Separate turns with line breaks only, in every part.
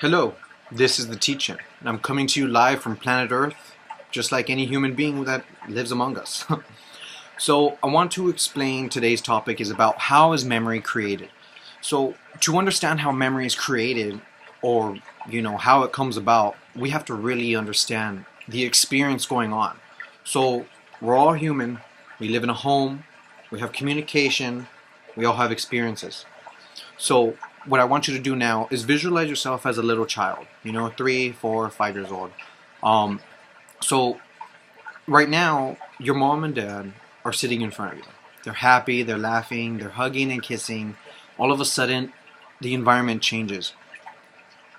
Hello, this is the teacher, and I'm coming to you live from planet Earth, just like any human being that lives among us. So I want to explain today's topic is about how is memory created. So to understand how memory is created, or how it comes about, we have to really understand the experience going on. So we're all human, we live in a home, we have communication, we all have experiences. So what I want you to do now is visualize yourself as a little child, 3, 4, 5 years old. Um, so right now, your mom and dad are sitting in front of you. They're happy, they're laughing, they're hugging and kissing. All of a sudden, the environment changes.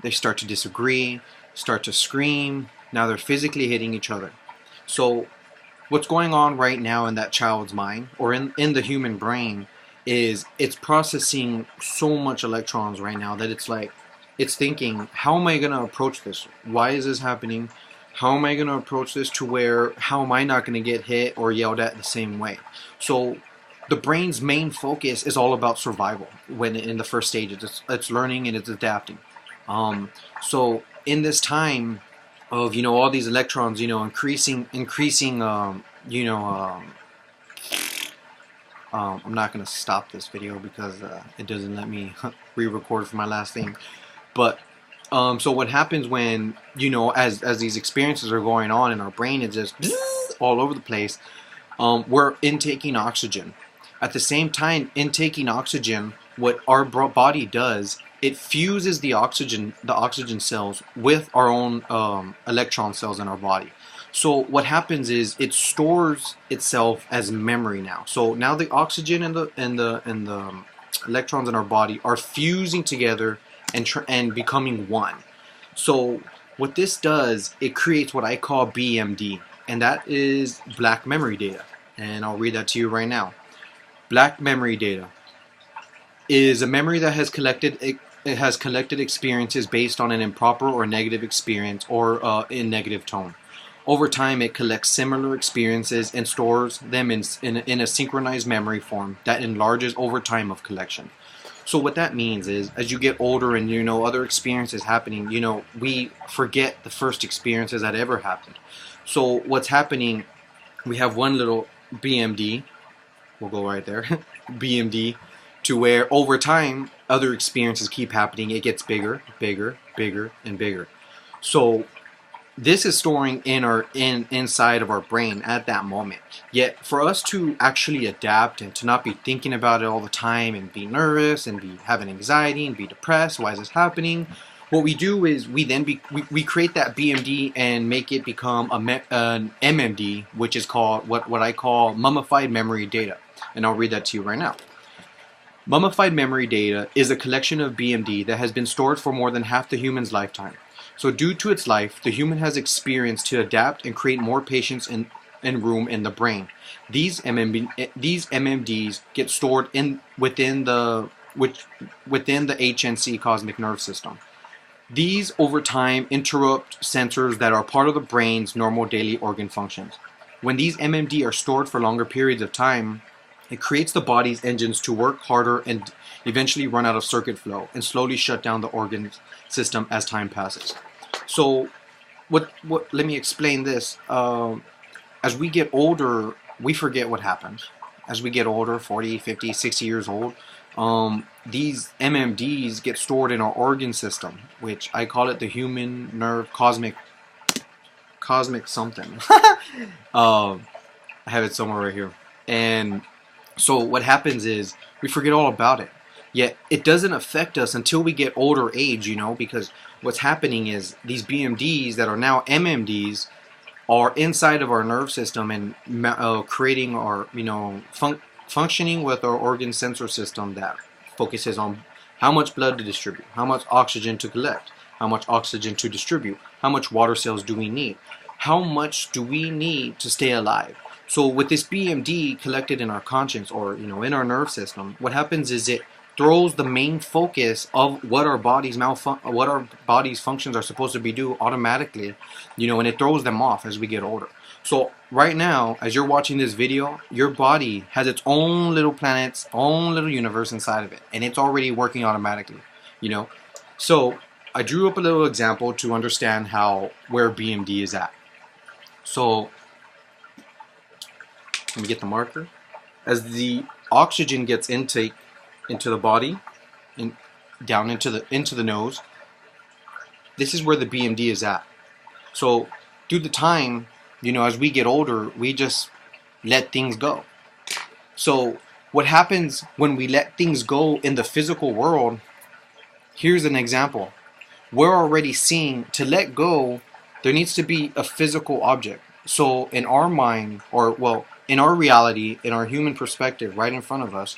They start to disagree, start to scream. Now they're physically hitting each other. So what's going on right now in that child's mind, or in the human brain, is it's processing so much electrons right now that it's thinking, how am I going to approach this? Why is this happening? How am I going to approach this to where, how am I not going to get hit or yelled at the same way? So the brain's main focus is all about survival when in the first stages. It's learning and it's adapting. So in this time of, all these electrons, increasing, I'm not going to stop this video because it doesn't let me re-record for my last thing. But so what happens when, as these experiences are going on and our brain is just all over the place, we're intaking oxygen. At the same time, intaking oxygen, what our body does, it fuses the oxygen cells with our own electron cells in our body. So what happens is it stores itself as memory now. So now the oxygen and the electrons in our body are fusing together and becoming one. So what this does, it creates what I call BMD, and that is black memory data. And I'll read that to you right now. Black memory data is a memory that has collected experiences based on an improper or negative experience or in negative tone. Over time, it collects similar experiences and stores them in a synchronized memory form that enlarges over time of collection. So what that means is, as you get older and other experiences happening, we forget the first experiences that ever happened. So what's happening, we have one little BMD, we'll go right there, BMD, to where over time, other experiences keep happening. It gets bigger, bigger, bigger, and bigger. So this is storing inside of our brain at that moment. Yet for us to actually adapt and to not be thinking about it all the time and be nervous and be having anxiety and be depressed, why is this happening? What we do is we create that BMD and make it become an MMD, which is called what I call mummified memory data. And I'll read that to you right now. Mummified memory data is a collection of BMD that has been stored for more than half the human's lifetime. So due to its life, the human has experienced to adapt and create more patience and room in the brain. These MMDs get stored within the HNC cosmic nerve system. These over time interrupt sensors that are part of the brain's normal daily organ functions. When these MMD are stored for longer periods of time, it creates the body's engines to work harder and eventually run out of circuit flow and slowly shut down the organ system as time passes. So let me explain this. As we get older, we forget what happened. As we get older, 40, 50, 60 years old, these MMDs get stored in our organ system, which I call it the human nerve cosmic something. I have it somewhere right here. And so what happens is we forget all about it. Yet it doesn't affect us until we get older age, because what's happening is these BMDs that are now MMDs are inside of our nerve system and creating our, functioning with our organ sensor system that focuses on how much blood to distribute, how much oxygen to collect, how much oxygen to distribute, how much water cells do we need, how much do we need to stay alive. So with this BMD collected in our conscience or, in our nerve system, what happens is it throws the main focus of what our body's functions are supposed to be do automatically, and it throws them off as we get older. So right now, as you're watching this video, your body has its own little planets, own little universe inside of it, and it's already working automatically, So I drew up a little example to understand where BMD is at. So let me get the marker. As the oxygen gets intake into the body, down into the nose, this is where the BMD is at. So through the time, as we get older, we just let things go. So what happens when we let things go in the physical world? Here's an example. We're already seeing, to let go, there needs to be a physical object. So in our mind, in our reality, in our human perspective, right in front of us,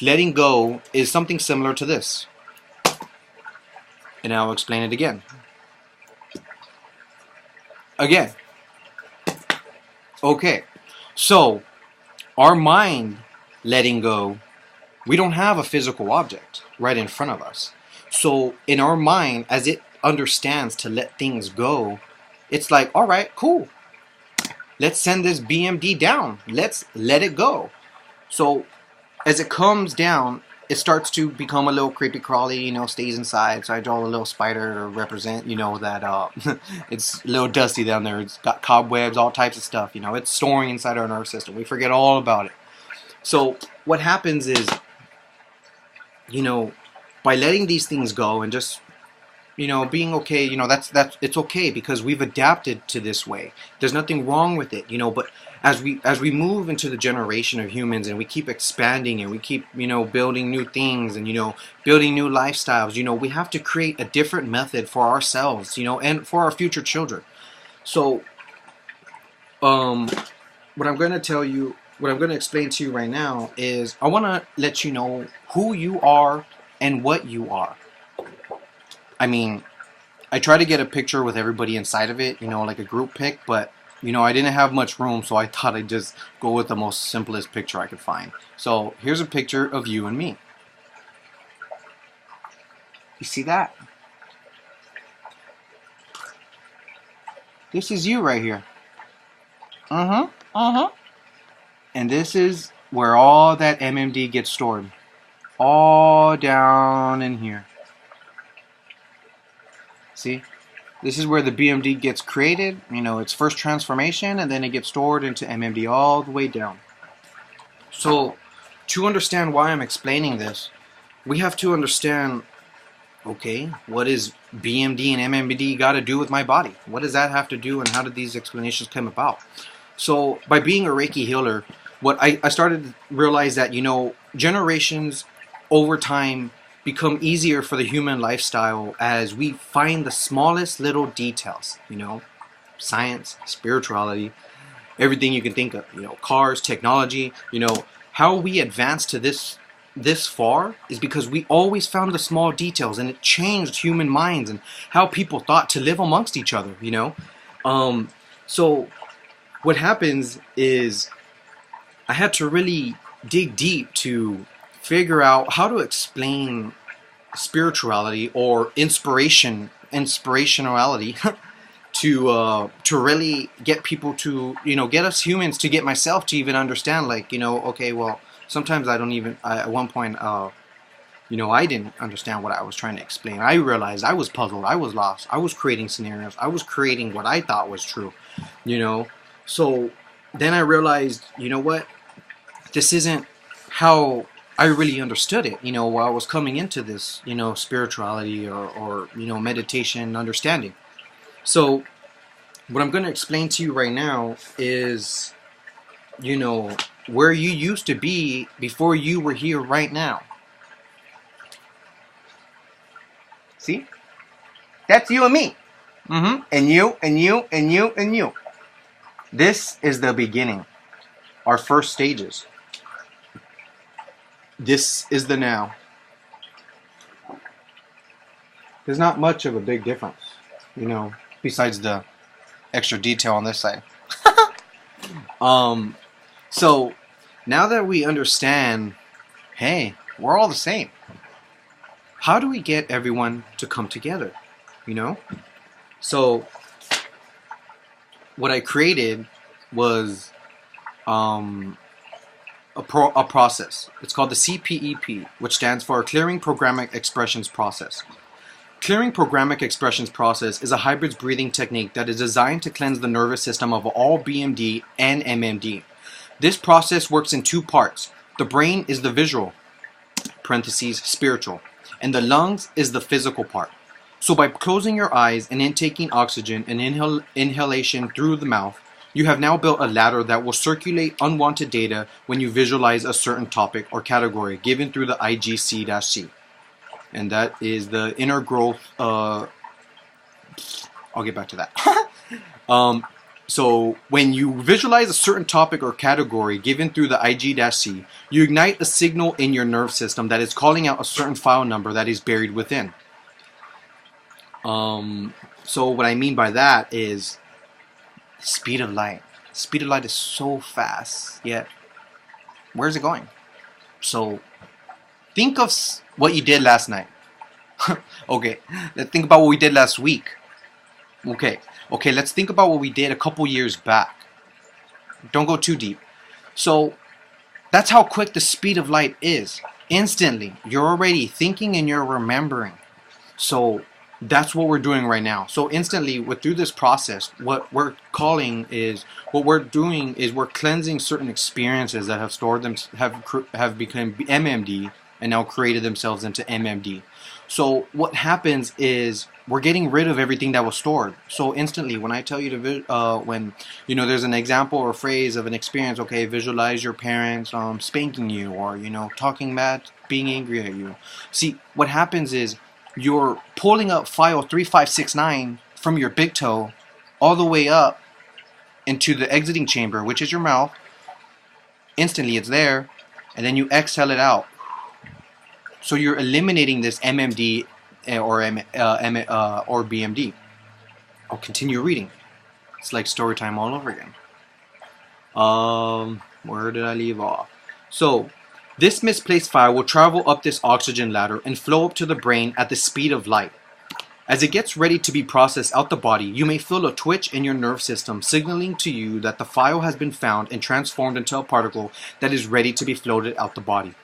letting go is something similar to this. And I'll explain it again. Okay, so our mind letting go, we don't have a physical object right in front of us. So in our mind, as it understands to let things go, it's like, all right, cool. Let's send this BMD down. Let's let it go. So as it comes down, it starts to become a little creepy crawly, stays inside. So I draw a little spider to represent, that it's a little dusty down there. It's got cobwebs, all types of stuff. It's storing inside our nervous system. We forget all about it. So what happens is, by letting these things go and just, being okay, that's it's okay because we've adapted to this way. There's nothing wrong with it, but as we move into the generation of humans and we keep expanding and we keep, building new things and, building new lifestyles, we have to create a different method for ourselves, and for our future children. So, what I'm going to explain to you right now is I want to let you know who you are and what you are. I mean, I try to get a picture with everybody inside of it, like a group pic, but, I didn't have much room, so I thought I'd just go with the most simplest picture I could find. So here's a picture of you and me. You see that? This is you right here. And this is where all that MMD gets stored. All down in here. See? This is where the BMD gets created, its first transformation, and then it gets stored into MMD all the way down. So, to understand why I'm explaining this, we have to understand, okay, what is BMD and MMD got to do with my body? What does that have to do, and how did these explanations come about? So, by being a Reiki healer, what I started to realize that, generations over time become easier for the human lifestyle as we find the smallest little details, science, spirituality, everything you can think of, cars, technology, how we advance to this far is because we always found the small details, and it changed human minds and how people thought to live amongst each other, So what happens is I had to really dig deep to figure out how to explain spirituality or inspirationality to really get people to, get us humans, to get myself to even understand, okay, well, sometimes at one point, I didn't understand what I was trying to explain. I realized I was puzzled, I was lost, I was creating scenarios, I was creating what I thought was true, So then I realized, what, this isn't how I really understood it, while I was coming into this, spirituality or meditation understanding. So what I'm going to explain to you right now is, where you used to be before you were here right now. See? That's you and me. And you, and you, and you, and you. This is the beginning. Our first stages. This is the now. There's not much of a big difference, besides the extra detail on this side. So now that we understand, hey, we're all the same, how do we get everyone to come together, So what I created was a process. It's called the CPEP, which stands for Clearing Programmatic Expressions Process. Clearing programmatic expressions process is a hybrid breathing technique that is designed to cleanse the nervous system of all BMD and MMD. This process works in two parts. The brain is the visual, parentheses, spiritual, and the lungs is the physical part. So by closing your eyes and intaking oxygen and inhalation through the mouth, you have now built a ladder that will circulate unwanted data when you visualize a certain topic or category given through the IGC-C. And that is the inner growth, I'll get back to that. So when you visualize a certain topic or category given through the IG-C, you ignite a signal in your nerve system that is calling out a certain file number that is buried within. So what I mean by that is speed of light. Speed of light is so fast, yet where's it going? So think of what you did last night. Okay, let's think about what we did last week. Okay, let's think about what we did a couple years back. Don't go too deep. So that's how quick the speed of light is. Instantly, you're already thinking and you're remembering. So that's what we're doing right now. So instantly, through this process, what we're doing is we're cleansing certain experiences that have stored them, have become MMD and now created themselves into MMD. So what happens is we're getting rid of everything that was stored. So instantly, when I tell you to, when there's an example or phrase of an experience, okay, visualize your parents spanking you, or talking bad, being angry at you. See, what happens is you're pulling up file 3569 from your big toe all the way up into the exiting chamber, which is your mouth. Instantly, it's there, and then you exhale it out. So you're eliminating this MMD or BMD. I'll continue reading. It's like story time all over again. Where did I leave off? So this misplaced file will travel up this oxygen ladder and flow up to the brain at the speed of light. As it gets ready to be processed out the body, you may feel a twitch in your nerve system signaling to you that the file has been found and transformed into a particle that is ready to be floated out the body.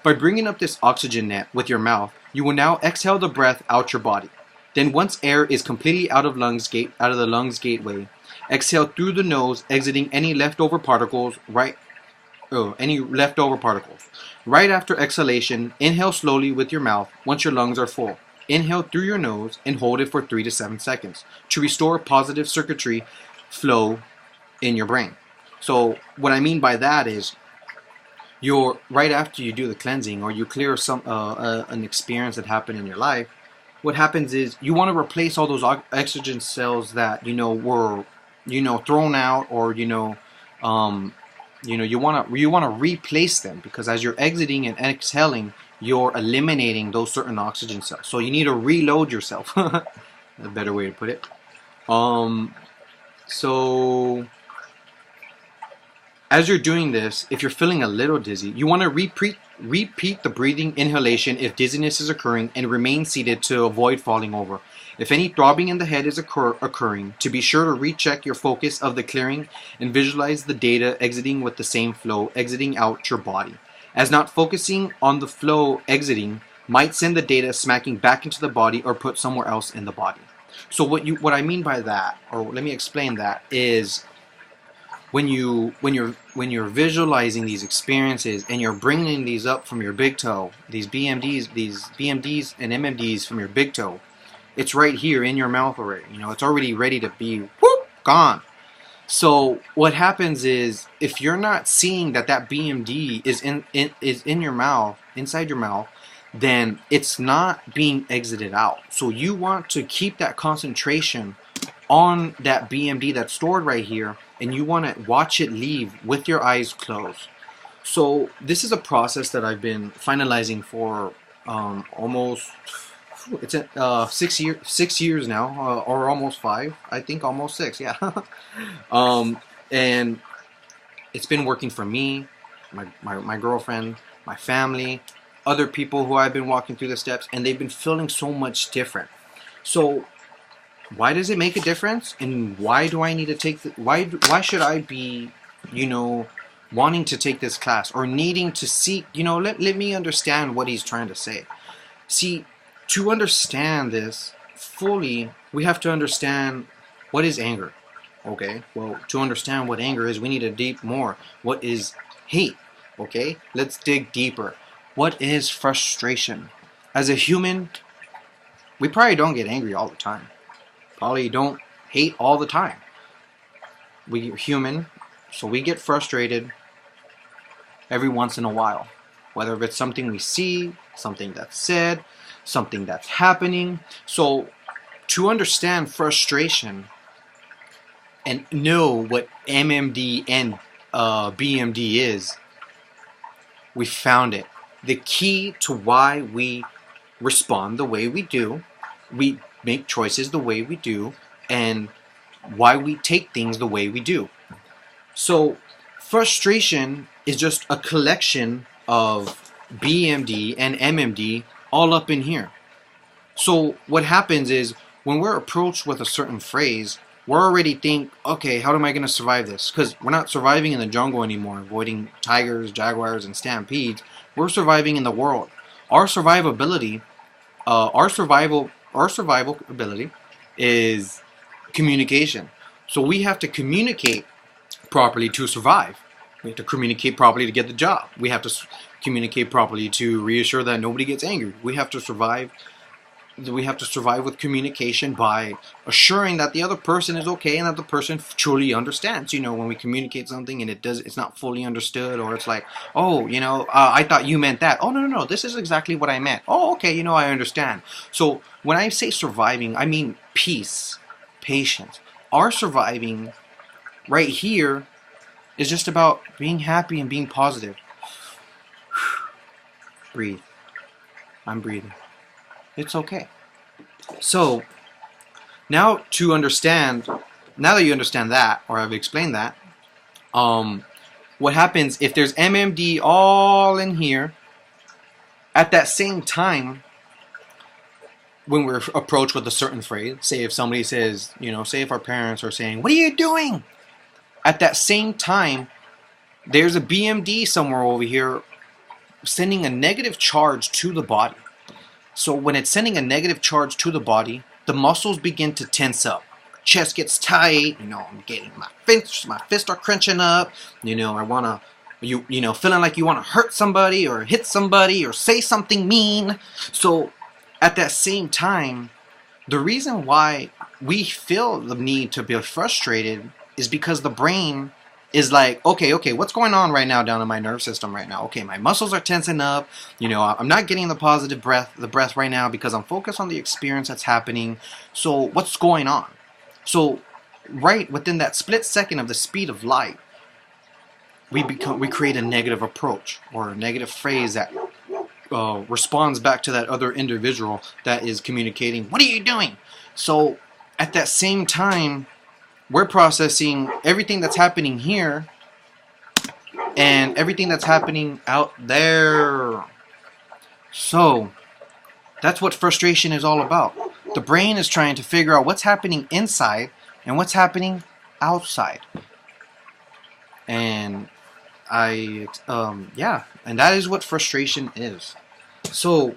By bringing up this oxygen net with your mouth, you will now exhale the breath out your body. Then once air is completely out of the lungs gateway, exhale through the nose, exiting any leftover particles. Right after exhalation, inhale slowly with your mouth once your lungs are full. Inhale through your nose and hold it for 3 to 7 seconds to restore positive circuitry flow in your brain. So what I mean by that is, right after you do the cleansing or you clear an experience that happened in your life, what happens is you want to replace all those oxygen cells that were thrown out, or you want to replace them, because as you're exiting and exhaling, you're eliminating those certain oxygen cells. So you need to reload yourself. A better way to put it. So as you're doing this, if you're feeling a little dizzy, you want to repeat the breathing inhalation if dizziness is occurring, and remain seated to avoid falling over. If any throbbing in the head is occurring, to be sure to recheck your focus of the clearing and visualize the data exiting with the same flow exiting out your body, as not focusing on the flow exiting might send the data smacking back into the body or put somewhere else in the body. So what I mean by that, or let me explain that, is when you're visualizing these experiences and you're bringing these up from your big toe, these BMDs and MMDs from your big toe, it's right here in your mouth already. It's already ready to be gone. So what happens is, if you're not seeing that BMD is in your mouth, inside your mouth, then it's not being exited out. So you want to keep that concentration on that BMD that's stored right here, and you want to watch it leave with your eyes closed. So this is a process that I've been finalizing for almost 6 years now, or almost 5. I think almost 6. Yeah. And it's been working for me, my girlfriend, my family, other people who I've been walking through the steps, and they've been feeling so much different. So why does it make a difference? And why do I need to take why should I be, wanting to take this class, or needing to seek, let me understand what he's trying to say. See, To understand this fully, we have to understand what is anger. Okay, well, to understand what anger is, we need to deep more. What is hate? Okay, let's dig deeper. What is frustration? As a human, we probably don't get angry all the time. Probably don't hate all the time. We're human, so we get frustrated every once in a while. Whether it's something we see, something that's said, something that's happening. So to understand frustration and know what MMD and BMD is, we found it. The key to why we respond the way we do, we make choices the way we do, and why we take things the way we do. So frustration is just a collection of BMD and MMD all up in here. So what happens is when we're approached with a certain phrase, we're already think, okay, how am I going to survive this? Because we're not surviving in the jungle anymore, avoiding tigers, jaguars, and stampedes. We're surviving in the world. Our survivability, our survival ability is communication. So we have to communicate properly to survive. We have to communicate properly to get the job. We have to communicate properly to reassure that nobody gets angry. We have to survive. We have to survive with communication by assuring that the other person is okay and that the person truly understands. You know, when we communicate something and it's not fully understood, or it's like, oh, you know, I thought you meant that. Oh, no, this is exactly what I meant. Oh, okay, you know, I understand. So when I say surviving, I mean peace, patience. Our surviving right here is just about being happy and being positive. Breathe. I'm breathing. It's okay. So now to understand, now that you understand that, or I've explained that, what happens if there's MMD all in here, at that same time, when we're approached with a certain phrase, say if somebody says, you know, say if our parents are saying, what are you doing? At that same time, there's a BMD somewhere over here sending a negative charge to the body. So when it's sending a negative charge to the body, the muscles begin to tense up. Chest gets tight, you know, I'm getting my fists are crunching up, you know, I want to, you know, feeling like you want to hurt somebody or hit somebody or say something mean. So at that same time, the reason why we feel the need to be frustrated is because the brain is like, okay, what's going on right now down in my nerve system right now? Okay, my muscles are tensing up. You know, I'm not getting the positive breath right now because I'm focused on the experience that's happening. So what's going on? So right within that split second of the speed of light, we create a negative approach or a negative phrase that responds back to that other individual that is communicating, what are you doing? So at that same time, we're processing everything that's happening here and everything that's happening out there. So that's what frustration is all about. The brain is trying to figure out what's happening inside and what's happening outside. And and that is what frustration is. So,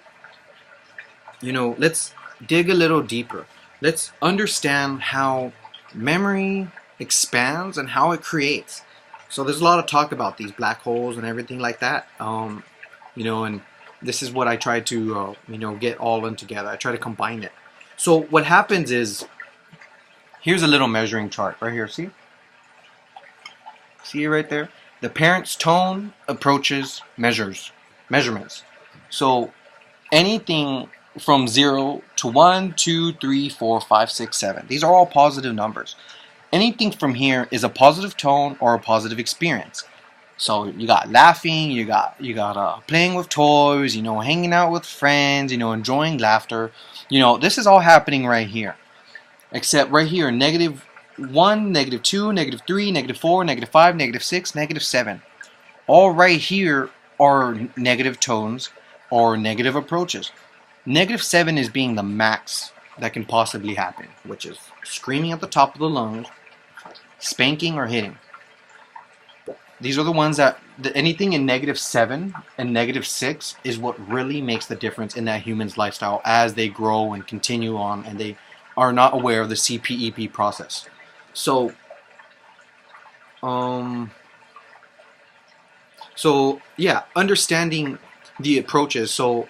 you know, let's dig a little deeper. Let's understand how memory expands and how it creates. So there's a lot of talk about these black holes and everything like that. You know, and this is what I try to, you know, get all in together. I try to combine it. So what happens is, here's a little measuring chart right here. See it right there? The parent's tone approaches measurements. So anything from 0 to 1, 2, 3, 4, 5, 6, 7. These are all positive numbers. Anything from here is a positive tone or a positive experience. So you got laughing, you got playing with toys, you know, hanging out with friends, you know, enjoying laughter. You know, this is all happening right here. Except right here, -1, -2, -3, -4, -5, -6, -7. All right here are negative tones or negative approaches. -7 is being the max that can possibly happen, which is screaming at the top of the lungs, spanking or hitting. These are the ones that anything in -7 and -6 is what really makes the difference in that human's lifestyle as they grow and continue on, and they are not aware of the CPEP process. So, yeah, understanding the approaches. So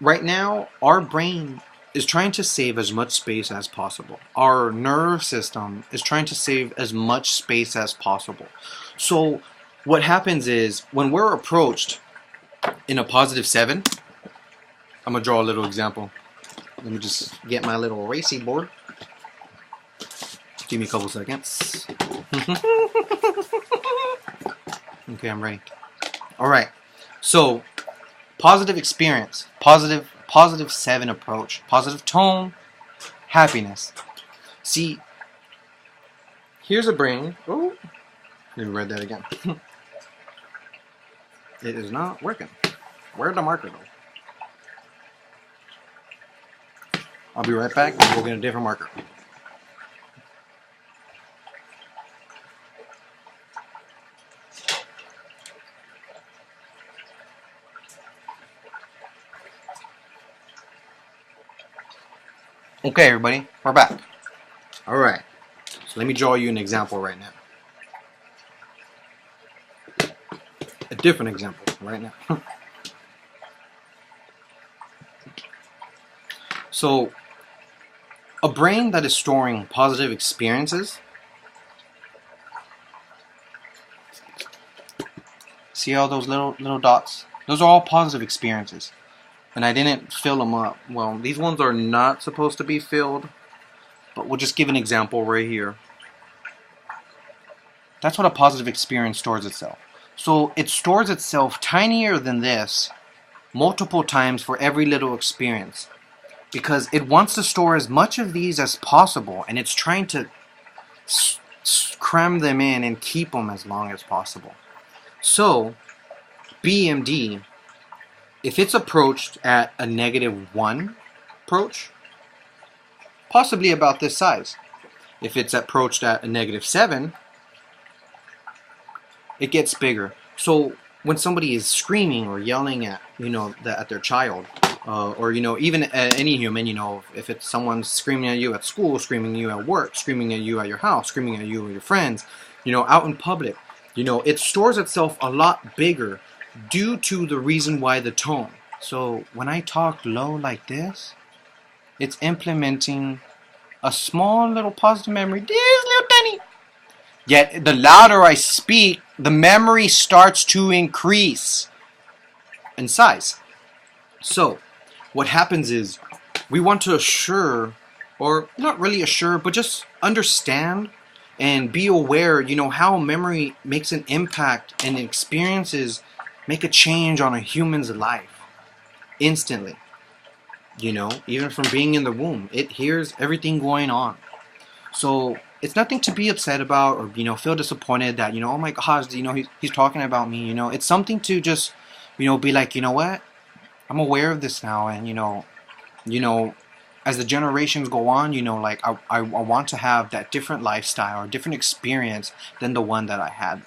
right now, our brain is trying to save as much space as possible. Our nerve system is trying to save as much space as possible. So what happens is when we're approached in a +7, I'm gonna draw a little example. Let me just get my little racy board. Give me a couple seconds. Okay, I'm ready. All right. So positive experience, +7 approach, positive tone, happiness. See, here's a brain. Oh, let me read that again. It is not working. Where'd the marker go? I'll be right back. We'll get a different marker. Okay, everybody, we're back. All right, so let me draw you an example right now. A different example right now. So, a brain that is storing positive experiences. See all those little dots? Those are all positive experiences. And I didn't fill them up. Well, these ones are not supposed to be filled, but we'll just give an example right here. That's what a positive experience stores itself. So it stores itself tinier than this multiple times for every little experience, because it wants to store as much of these as possible, and it's trying to cram them in and keep them as long as possible. So BMD, if it's approached at a -1 approach, possibly about this size. If it's approached at a -7, it gets bigger. So when somebody is screaming or yelling at, at their child, or, even any human, if it's someone screaming at you at school, screaming at you at work, screaming at you at your house, screaming at you and your friends, out in public, it stores itself a lot bigger due to the reason why the tone. So when I talk low like this, it's implementing a small little positive memory, this little tiny. Yet the louder I speak, the memory starts to increase in size. So what happens is we want to assure, or not really assure, but just understand and be aware, how memory makes an impact and experiences make a change on a human's life instantly. Even from being in the womb, it hears everything going on. So it's nothing to be upset about or feel disappointed that oh my gosh, he's talking about me. It's something to just be like, what, I'm aware of this now, and as the generations go on, I want to have that different lifestyle or different experience than the one that I had,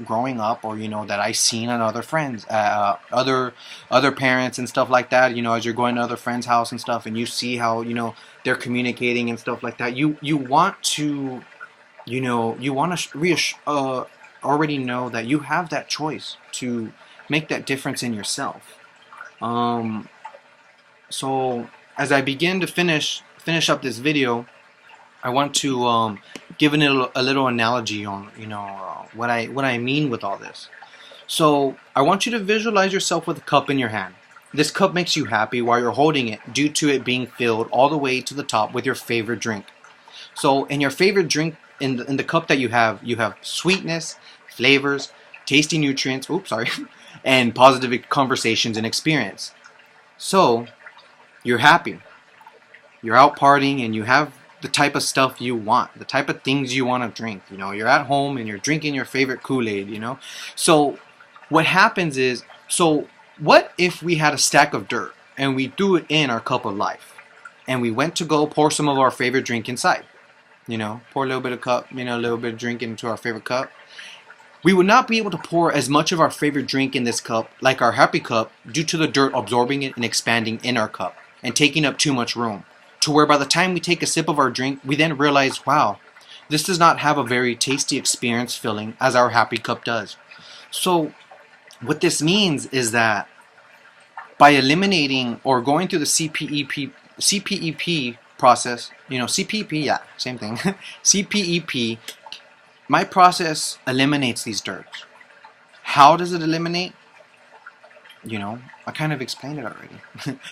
growing up, or that I seen on other friends, other parents and stuff like that. As you're going to other friends' house and stuff, and you see how they're communicating and stuff like that. You want to, already know that you have that choice to make that difference in yourself. So as I begin to finish up this video, I want to give a little analogy on what I mean with all this. So I want you to visualize yourself with a cup in your hand. This cup makes you happy while you're holding it due to it being filled all the way to the top with your favorite drink. So in your favorite drink, in the cup that you have sweetness, flavors, tasty nutrients, and positive conversations and experience. So you're happy, you're out partying, and you have the type of stuff you want, the type of things you want to drink. You're at home and you're drinking your favorite Kool-Aid, So what happens is, what if we had a stack of dirt and we threw it in our cup of life, and we went to go pour some of our favorite drink inside? Pour a little bit of cup, a little bit of drink into our favorite cup. We would not be able to pour as much of our favorite drink in this cup, like our happy cup, due to the dirt absorbing it and expanding in our cup and taking up too much room, to where by the time we take a sip of our drink, we then realize, wow, this does not have a very tasty experience filling as our happy cup does. So what this means is that by eliminating or going through the CPEP process, CPEP, yeah, same thing, CPEP, my process eliminates these dirts. How does it eliminate? I kind of explained it already.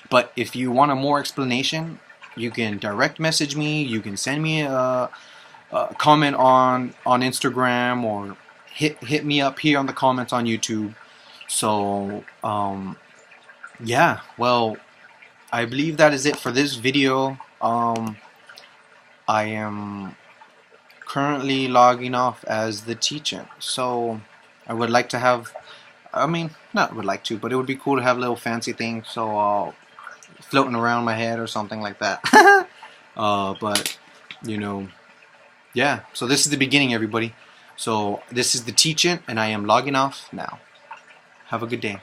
But if you want a more explanation, you can direct message me, you can send me a comment on Instagram, or hit me up here on the comments on YouTube. So, yeah, well, I believe that is it for this video. I am currently logging off as the teacher, so I would like to have, not would like to, but it would be cool to have little fancy things, so floating around my head or something like that. But yeah, so this is the beginning, everybody. So this is the teaching, and I am logging off now. Have a good day.